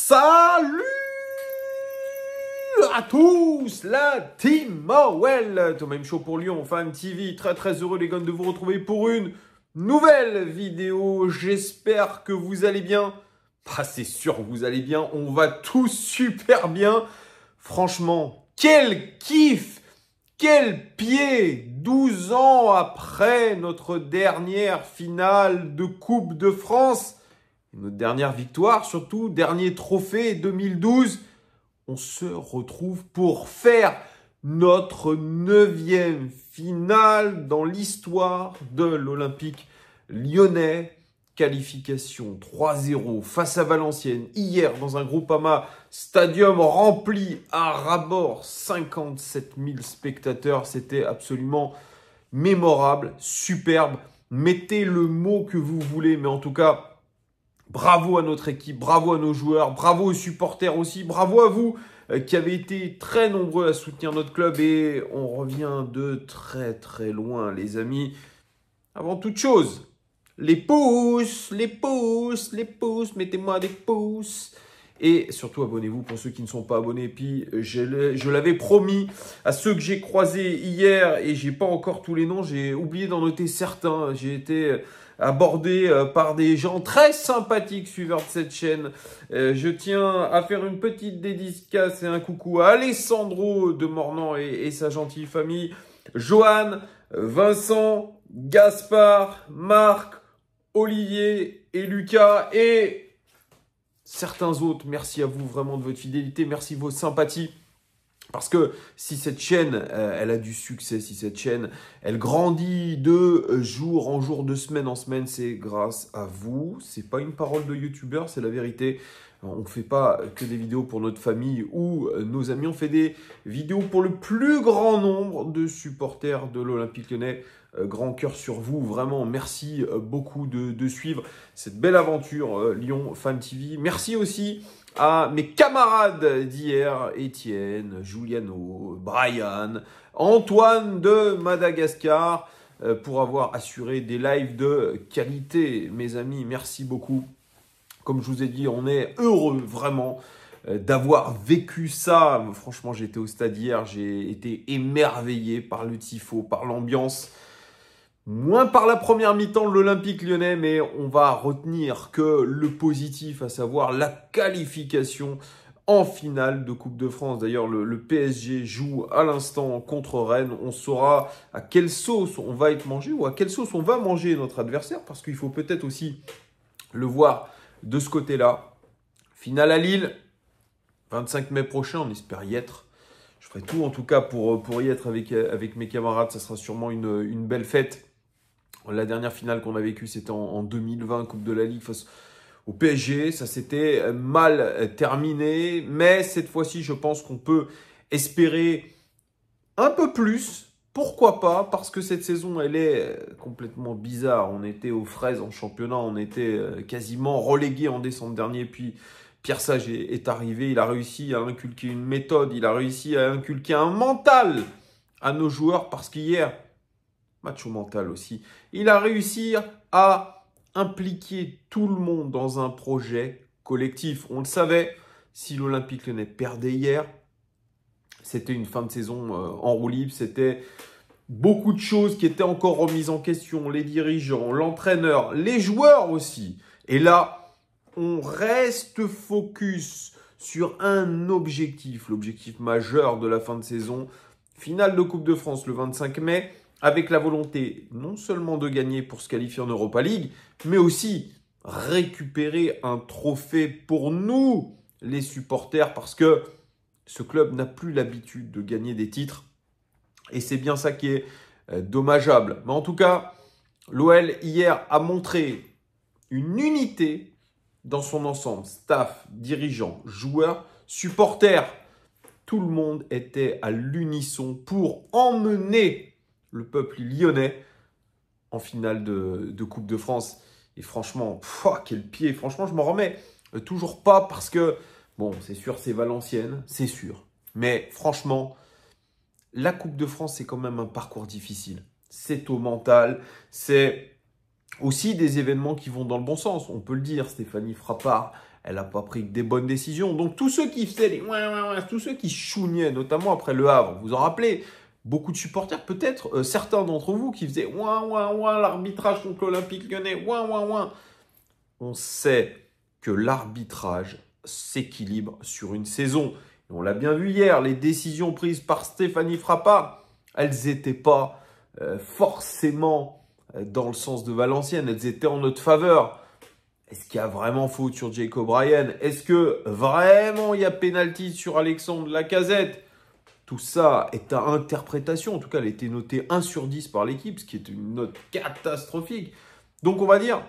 Salut à tous, la team Morwell, Thomas M Show pour Lyon, Fan TV, très heureux les gars de vous retrouver pour une nouvelle vidéo. J'espère que vous allez bien. C'est sûr que vous allez bien, on va tous super bien. Franchement, quel kiff, quel pied, 12 ans après notre dernière finale de Coupe de France. Notre dernière victoire, surtout, dernier trophée 2012. On se retrouve pour faire notre 9e finale dans l'histoire de l'Olympique lyonnais. Qualification 3-0 face à Valenciennes hier dans un Groupama Stadium rempli à ras-bord. 57 000 spectateurs. C'était absolument mémorable, superbe. Mettez le mot que vous voulez, mais en tout cas, bravo à notre équipe, bravo à nos joueurs, bravo aux supporters aussi, bravo à vous qui avez été très nombreux à soutenir notre club et on revient de très loin les amis. Avant toute chose, les pouces, mettez-moi des pouces. Et surtout, abonnez-vous pour ceux qui ne sont pas abonnés. Puis, je l'avais promis à ceux que j'ai croisés hier et j'ai pas encore tous les noms. J'ai oublié d'en noter certains. J'ai été abordé par des gens très sympathiques suiveurs de cette chaîne. Je tiens à faire une petite dédicace et un coucou à Alessandro de Mornan et sa gentille famille. Johan, Vincent, Gaspard, Marc, Olivier et Lucas et certains autres. Merci à vous vraiment de votre fidélité, merci de vos sympathies. Parce que si cette chaîne, elle a du succès, si cette chaîne, elle grandit de jour en jour, de semaine en semaine, c'est grâce à vous. C'est pas une parole de youtubeur, c'est la vérité. On ne fait pas que des vidéos pour notre famille ou nos amis, on fait des vidéos pour le plus grand nombre de supporters de l'Olympique Lyonnais. Grand cœur sur vous, vraiment merci beaucoup de suivre cette belle aventure Lyon Fan TV. Merci aussi à mes camarades d'hier, Étienne, Giuliano, Brian, Antoine de Madagascar, pour avoir assuré des lives de qualité. Mes amis, merci beaucoup. Comme je vous ai dit, on est heureux vraiment d'avoir vécu ça. Franchement, j'étais au stade hier, j'ai été émerveillé par le tifo, par l'ambiance. Moins par la première mi-temps de l'Olympique lyonnais, mais on va retenir que le positif, à savoir la qualification en finale de Coupe de France. D'ailleurs, le PSG joue à l'instant contre Rennes. On saura à quelle sauce on va être mangé ou à quelle sauce on va manger notre adversaire, parce qu'il faut peut-être aussi le voir de ce côté-là. Finale à Lille, 25 mai prochain, on espère y être. Je ferai tout en tout cas pour y être avec mes camarades. Ça sera sûrement une belle fête. La dernière finale qu'on a vécue, c'était en 2020, Coupe de la Ligue face au PSG. Ça s'était mal terminé. Mais cette fois-ci, je pense qu'on peut espérer un peu plus. Pourquoi pas? Parce que cette saison, elle est complètement bizarre. On était aux fraises en championnat. On était quasiment relégués en décembre dernier. Puis Pierre Sage est arrivé. Il a réussi à inculquer une méthode. Il a réussi à inculquer un mental à nos joueurs. Parce qu'hier, match au mental aussi, il a réussi à impliquer tout le monde dans un projet collectif. On le savait, si l'Olympique Lyonnais perdait hier, c'était une fin de saison en roue libre. C'était beaucoup de choses qui étaient encore remises en question. Les dirigeants, l'entraîneur, les joueurs aussi. Et là, on reste focus sur un objectif. L'objectif majeur de la fin de saison. Finale de Coupe de France le 25 mai. Avec la volonté non seulement de gagner pour se qualifier en Europa League, mais aussi récupérer un trophée pour nous, les supporters, parce que ce club n'a plus l'habitude de gagner des titres. Et c'est bien ça qui est dommageable. Mais en tout cas, l'OL hier a montré une unité dans son ensemble. Staff, dirigeants, joueurs, supporters. Tout le monde était à l'unisson pour emmener le peuple lyonnais en finale de Coupe de France. Et franchement, quel pied. Franchement, je m'en remets toujours pas parce que, bon, c'est sûr, c'est Valenciennes, c'est sûr. Mais franchement, la Coupe de France, c'est quand même un parcours difficile. C'est au mental, c'est aussi des événements qui vont dans le bon sens. On peut le dire, Stéphanie Frappard, elle n'a pas pris que des bonnes décisions. Donc tous ceux qui faisaient tous ceux qui chougnaient, notamment après Le Havre, vous en rappelez, beaucoup de supporters, peut-être certains d'entre vous qui faisaient l'arbitrage contre l'Olympique Lyonnais, On sait que l'arbitrage s'équilibre sur une saison. Et on l'a bien vu hier, les décisions prises par Stéphanie Frappart, elles n'étaient pas forcément dans le sens de Valenciennes, elles étaient en notre faveur. Est-ce qu'il y a vraiment faute sur Jacob Ryan? Est-ce que vraiment il y a pénalty sur Alexandre Lacazette? Tout ça est à interprétation. En tout cas, elle a été notée 1 sur 10 par l'équipe, ce qui est une note catastrophique. Donc on va dire,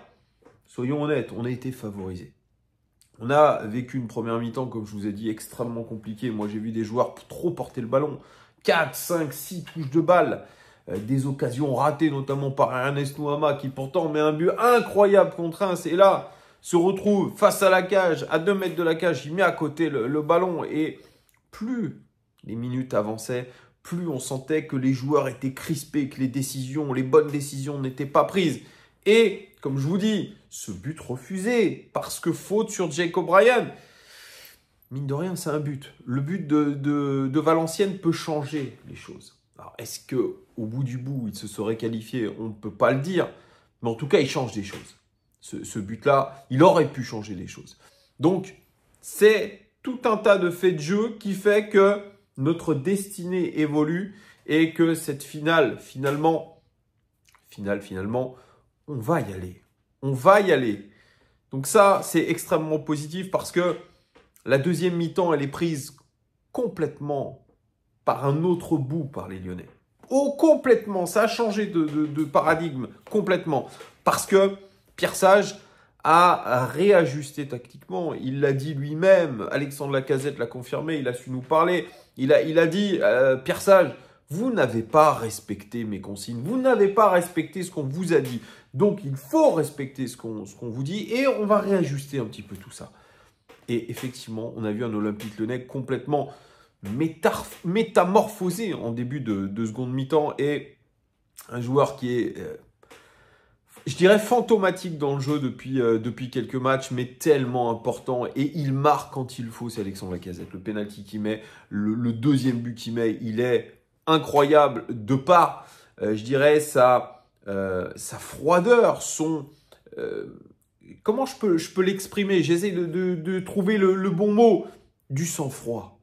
soyons honnêtes, on a été favorisés. On a vécu une première mi-temps, comme je vous ai dit, extrêmement compliquée. Moi, j'ai vu des joueurs trop porter le ballon. 4, 5, 6 touches de balle. Des occasions ratées, notamment par Ernest Nouama, qui pourtant met un but incroyable contre Reims. Et là, se retrouve face à la cage, à 2 mètres de la cage. Il met à côté le ballon. Et plus les minutes avançaient, plus on sentait que les joueurs étaient crispés, que les bonnes décisions n'étaient pas prises. Et, comme je vous dis, ce but refusé, parce que faute sur Jacob Ryan, mine de rien, c'est un but. Le but de Valenciennes peut changer les choses. Alors, est-ce qu'au bout du bout, il se serait qualifié? On ne peut pas le dire. Mais en tout cas, il change des choses. Ce but-là, il aurait pu changer les choses. Donc, c'est tout un tas de faits de jeu qui fait que notre destinée évolue et que cette finale, finalement, on va y aller. On va y aller. Donc ça, c'est extrêmement positif parce que la deuxième mi-temps, elle est prise complètement par un autre bout par les Lyonnais. Oh, complètement. Ça a changé de paradigme, complètement. Parce que Pierre Sage a réajusté tactiquement. Il l'a dit lui-même. Alexandre Lacazette l'a confirmé. Il a su nous parler. Il a dit, Pierre Sage, vous n'avez pas respecté mes consignes. Vous n'avez pas respecté ce qu'on vous a dit. Donc, il faut respecter ce qu'on vous dit. Et on va réajuster un petit peu tout ça. Et effectivement, on a vu un Olympique Lyonnais complètement métamorphosé en début de seconde mi-temps. Et un joueur qui est, je dirais, fantomatique dans le jeu depuis quelques matchs, mais tellement important. Et il marque quand il faut, c'est Alexandre Lacazette. Le penalty qu'il met, le deuxième but qu'il met, il est incroyable de par, je dirais, sa froideur, comment je peux l'exprimer? J'essaie de trouver le bon mot. Du sang-froid.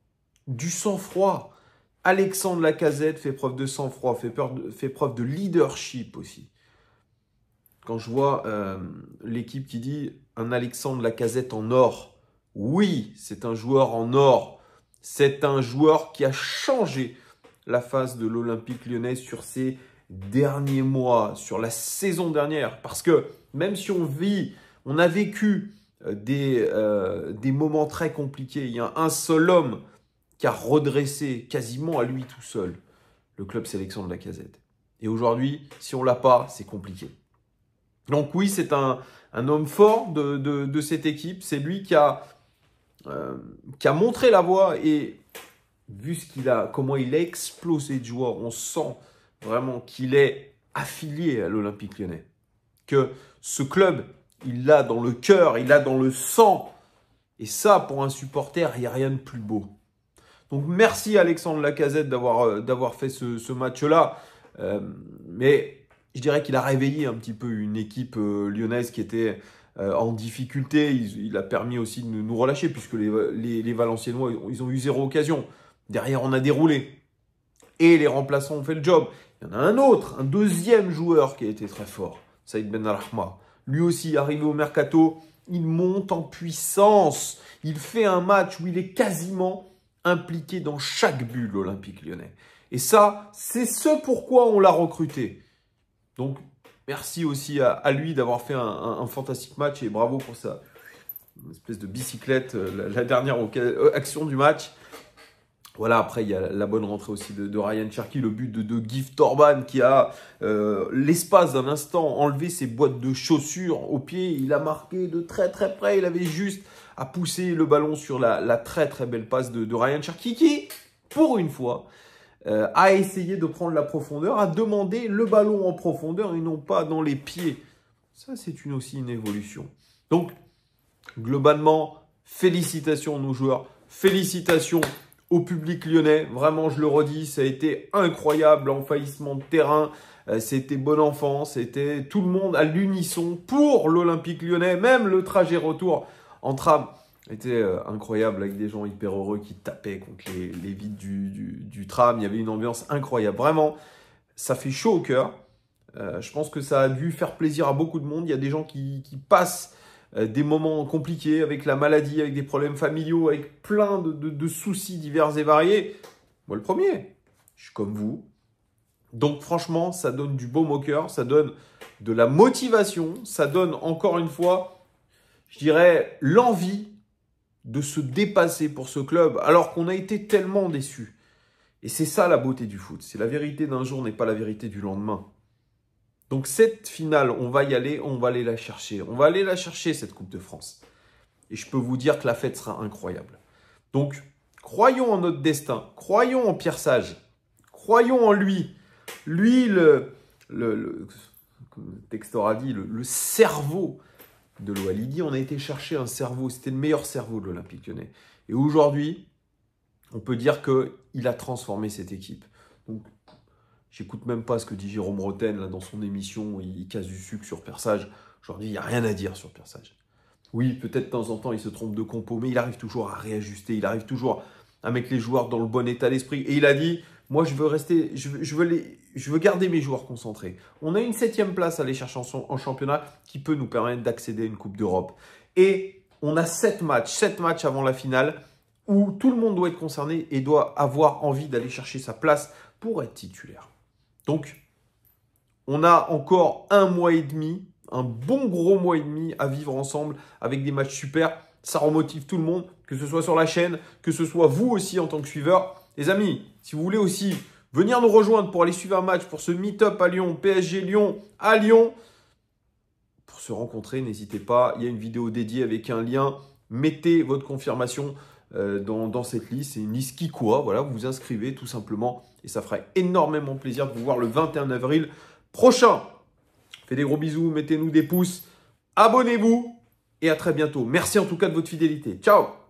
Du sang-froid. Alexandre Lacazette fait preuve de sang-froid, fait preuve de leadership aussi. Quand je vois l'équipe qui dit un Alexandre Lacazette en or, oui, c'est un joueur en or. C'est un joueur qui a changé la face de l'Olympique Lyonnais sur ces derniers mois, sur la saison dernière. Parce que même si on a vécu des moments très compliqués, il y a un seul homme qui a redressé quasiment à lui tout seul le club, c'est Alexandre Lacazette. Et aujourd'hui, si on ne l'a pas, c'est compliqué. Donc oui, c'est un homme fort de cette équipe. C'est lui qui a montré la voie et vu comment il a explosé de joie, on sent vraiment qu'il est affilié à l'Olympique Lyonnais. Que ce club, il l'a dans le cœur, il l'a dans le sang. Et ça, pour un supporter, il n'y a rien de plus beau. Donc merci Alexandre Lacazette d'avoir fait ce match-là. Mais je dirais qu'il a réveillé un petit peu une équipe lyonnaise qui était en difficulté. Il a permis aussi de nous relâcher puisque les Valenciennois, ils ont eu 0 occasion. Derrière, on a déroulé. Et les remplaçants ont fait le job. Il y en a un deuxième joueur qui a été très fort. Saïd Benrahma. Lui aussi, arrivé au mercato, il monte en puissance. Il fait un match où il est quasiment impliqué dans chaque but, l'Olympique Lyonnais. Et ça, c'est ce pourquoi on l'a recruté. Donc, merci aussi à lui d'avoir fait un fantastique match et bravo pour ça. Une espèce de bicyclette, la dernière action du match. Voilà, après, il y a la bonne rentrée aussi de Ryan Cherki, le but de Gift Orban qui a, l'espace d'un instant, enlevé ses boîtes de chaussures au pied. Il a marqué de très très près. Il avait juste à pousser le ballon sur la très très belle passe de Ryan Cherki qui, pour une fois, a essayé de prendre la profondeur, a demandé le ballon en profondeur et non pas dans les pieds. Ça, c'est aussi une évolution. Donc, globalement, Félicitations à nos joueurs, félicitations au public lyonnais. Vraiment, je le redis, ça a été incroyable, l'envahissement de terrain. C'était bon enfant, c'était tout le monde à l'unisson pour l'Olympique lyonnais. Même le trajet retour en tram était incroyable avec des gens hyper heureux qui tapaient contre les vitres du tram. Il y avait une ambiance incroyable. Vraiment, ça fait chaud au cœur. Je pense que ça a dû faire plaisir à beaucoup de monde. Il y a des gens qui passent des moments compliqués avec la maladie, avec des problèmes familiaux, avec plein de soucis divers et variés. Moi, le premier, je suis comme vous. Donc, franchement, ça donne du baume au cœur, ça donne de la motivation, ça donne, encore une fois, je dirais, l'envie de se dépasser pour ce club, alors qu'on a été tellement déçus. Et c'est ça la beauté du foot. C'est la vérité d'un jour n'est pas la vérité du lendemain. Donc cette finale, on va y aller, on va aller la chercher. On va aller la chercher, cette Coupe de France. Et je peux vous dire que la fête sera incroyable. Donc, croyons en notre destin. Croyons en Pierre Sage. Croyons en lui. Lui, comme le texte aura dit, le cerveau de l'Oualidi. On a été chercher un cerveau. C'était le meilleur cerveau de l'Olympique Lyonnais. Et aujourd'hui, on peut dire qu'il a transformé cette équipe. Donc, j'écoute même pas ce que dit Jérôme Roten là, dans son émission. Il casse du sucre sur Pierre Sage. Aujourd'hui, il n'y a rien à dire sur Pierre Sage. Oui, peut-être de temps en temps, il se trompe de compo, mais il arrive toujours à réajuster. Il arrive toujours à mettre les joueurs dans le bon état d'esprit. Et il a dit, moi, je veux rester, je veux garder mes joueurs concentrés. On a une 7e place à aller chercher en championnat qui peut nous permettre d'accéder à une Coupe d'Europe. Et on a 7 matchs avant la finale où tout le monde doit être concerné et doit avoir envie d'aller chercher sa place pour être titulaire. Donc, on a encore 1 mois et demi, un bon gros mois et demi à vivre ensemble avec des matchs super. Ça remotive tout le monde, que ce soit sur la chaîne, que ce soit vous aussi en tant que suiveur. Les amis, si vous voulez aussi venir nous rejoindre pour aller suivre un match, pour ce meet-up à Lyon, PSG Lyon, à Lyon, pour se rencontrer, n'hésitez pas. Il y a une vidéo dédiée avec un lien. Mettez votre confirmation dans cette liste. C'est une liste Kikoa. Voilà, vous vous inscrivez tout simplement. Et ça ferait énormément plaisir de vous voir le 21 avril prochain. Faites des gros bisous, mettez-nous des pouces. Abonnez-vous et à très bientôt. Merci en tout cas de votre fidélité. Ciao!